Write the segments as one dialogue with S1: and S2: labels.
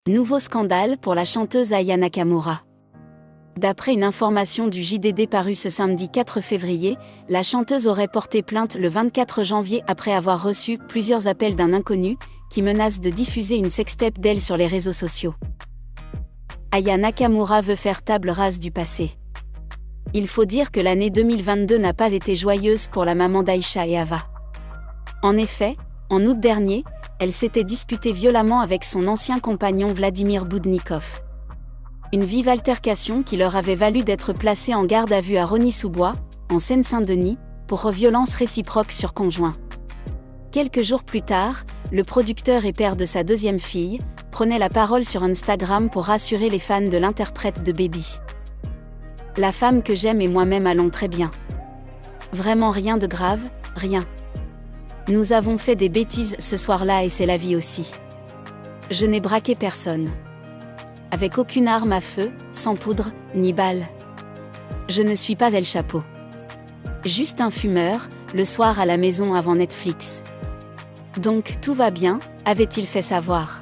S1: Nouveau scandale pour la chanteuse Aya Nakamura. D'après une information du JDD parue ce samedi 4 février, la chanteuse aurait porté plainte le 24 janvier après avoir reçu plusieurs appels d'un inconnu, qui menace de diffuser une sextape d'elle sur les réseaux sociaux. Aya Nakamura veut faire table rase du passé. Il faut dire que l'année 2022 n'a pas été joyeuse pour la maman d'Aïcha et Ava. En effet, en août dernier, elle s'était disputée violemment avec son ancien compagnon Vladimir Boudnikov. Une vive altercation qui leur avait valu d'être placés en garde à vue à Rosny-sous-Bois, en Seine-Saint-Denis, pour violence réciproque sur conjoint. Quelques jours plus tard, le producteur et père de sa deuxième fille prenait la parole sur Instagram pour rassurer les fans de l'interprète de Baby. La femme que j'aime et moi-même allons très bien. Vraiment rien de grave, rien. Nous avons fait des bêtises ce soir-là et c'est la vie aussi. Je n'ai braqué personne. Avec aucune arme à feu, sans poudre, ni balle. Je ne suis pas El Chapo. Juste un fumeur, le soir à la maison avant Netflix. Donc tout va bien, avait-il fait savoir.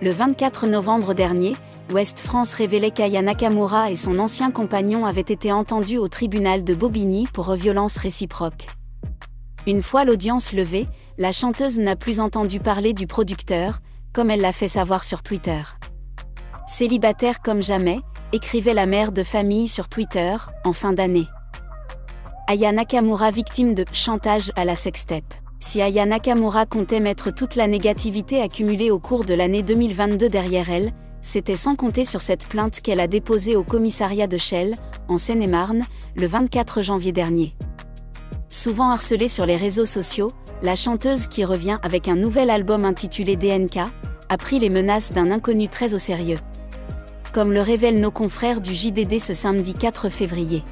S1: Le 24 novembre dernier, Ouest France révélait qu'Aya Nakamura et son ancien compagnon avaient été entendus au tribunal de Bobigny pour violence réciproque. Une fois l'audience levée, la chanteuse n'a plus entendu parler du producteur, comme elle l'a fait savoir sur Twitter. Célibataire comme jamais, écrivait la mère de famille sur Twitter, en fin d'année. Aya Nakamura victime de chantage à la sextape. Si Aya Nakamura comptait mettre toute la négativité accumulée au cours de l'année 2022 derrière elle, c'était sans compter sur cette plainte qu'elle a déposée au commissariat de Chelles, en Seine-et-Marne, le 24 janvier dernier. Souvent harcelée sur les réseaux sociaux, la chanteuse qui revient avec un nouvel album intitulé DNK, a pris les menaces d'un inconnu très au sérieux. Comme le révèlent nos confrères du JDD ce samedi 4 février.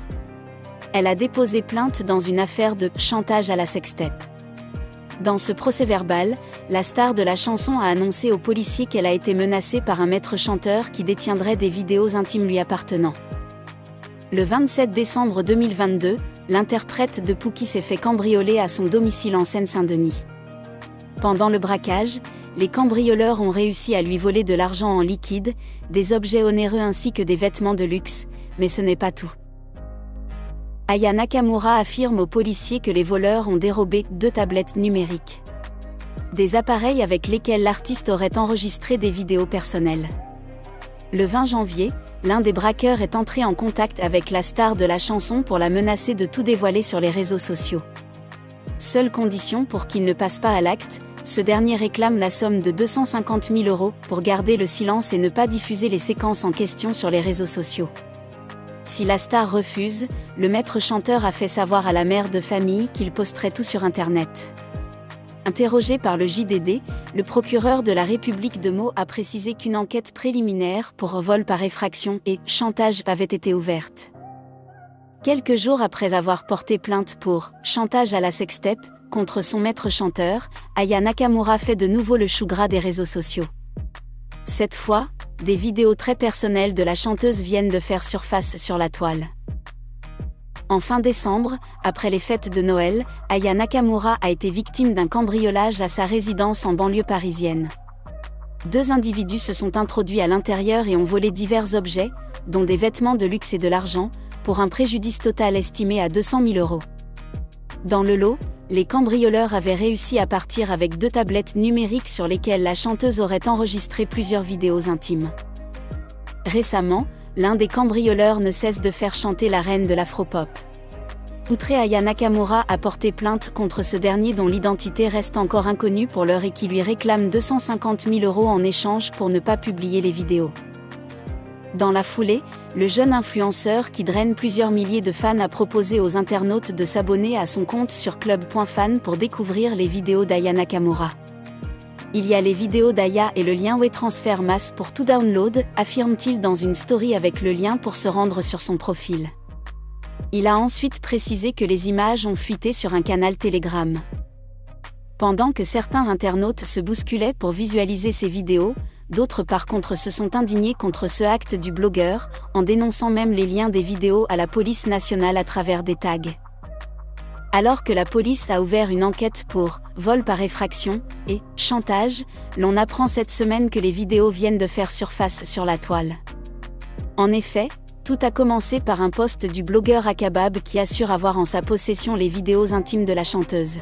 S1: Elle a déposé plainte dans une affaire de chantage à la sextape. Dans ce procès-verbal, la star de la chanson a annoncé aux policiers qu'elle a été menacée par un maître chanteur qui détiendrait des vidéos intimes lui appartenant. Le 27 décembre 2022, l'interprète de Pookie s'est fait cambrioler à son domicile en Seine-Saint-Denis. Pendant le braquage, les cambrioleurs ont réussi à lui voler de l'argent en liquide, des objets onéreux ainsi que des vêtements de luxe, mais ce n'est pas tout. Aya Nakamura affirme aux policiers que les voleurs ont dérobé 2 tablettes numériques. Des appareils avec lesquels l'artiste aurait enregistré des vidéos personnelles. Le 20 janvier, l'un des braqueurs est entré en contact avec la star de la chanson pour la menacer de tout dévoiler sur les réseaux sociaux. Seule condition pour qu'il ne passe pas à l'acte, ce dernier réclame la somme de 250 000 € pour garder le silence et ne pas diffuser les séquences en question sur les réseaux sociaux. Si la star refuse, le maître chanteur a fait savoir à la mère de famille qu'il posterait tout sur Internet. Interrogé par le JDD, le procureur de la République de Meaux a précisé qu'une enquête préliminaire pour vol par effraction et chantage avait été ouverte. Quelques jours après avoir porté plainte pour chantage à la sextape contre son maître chanteur, Aya Nakamura fait de nouveau le chou gras des réseaux sociaux. Cette fois, des vidéos très personnelles de la chanteuse viennent de faire surface sur la toile. En fin décembre, après les fêtes de Noël, Aya Nakamura a été victime d'un cambriolage à sa résidence en banlieue parisienne. 2 individus se sont introduits à l'intérieur et ont volé divers objets, dont des vêtements de luxe et de l'argent, pour un préjudice total estimé à 200 000 €. Dans le lot, les cambrioleurs avaient réussi à partir avec 2 tablettes numériques sur lesquelles la chanteuse aurait enregistré plusieurs vidéos intimes. Récemment, l'un des cambrioleurs ne cesse de faire chanter la reine de l'afropop. Outré, Aya Nakamura a porté plainte contre ce dernier dont l'identité reste encore inconnue pour l'heure et qui lui réclame 250 000 € en échange pour ne pas publier les vidéos. Dans la foulée, le jeune influenceur qui draine plusieurs milliers de fans a proposé aux internautes de s'abonner à son compte sur club.fan pour découvrir les vidéos d'Aya Nakamura. Il y a les vidéos d'Aya et le lien WeTransfer masse pour tout download, affirme-t-il dans une story avec le lien pour se rendre sur son profil. Il a ensuite précisé que les images ont fuité sur un canal Telegram. Pendant que certains internautes se bousculaient pour visualiser ces vidéos, d'autres par contre se sont indignés contre ce acte du blogueur, en dénonçant même les liens des vidéos à la police nationale à travers des tags. Alors que la police a ouvert une enquête pour vol par effraction et chantage, l'on apprend cette semaine que les vidéos viennent de faire surface sur la toile. En effet, tout a commencé par un post du blogueur Akabab qui assure avoir en sa possession les vidéos intimes de la chanteuse.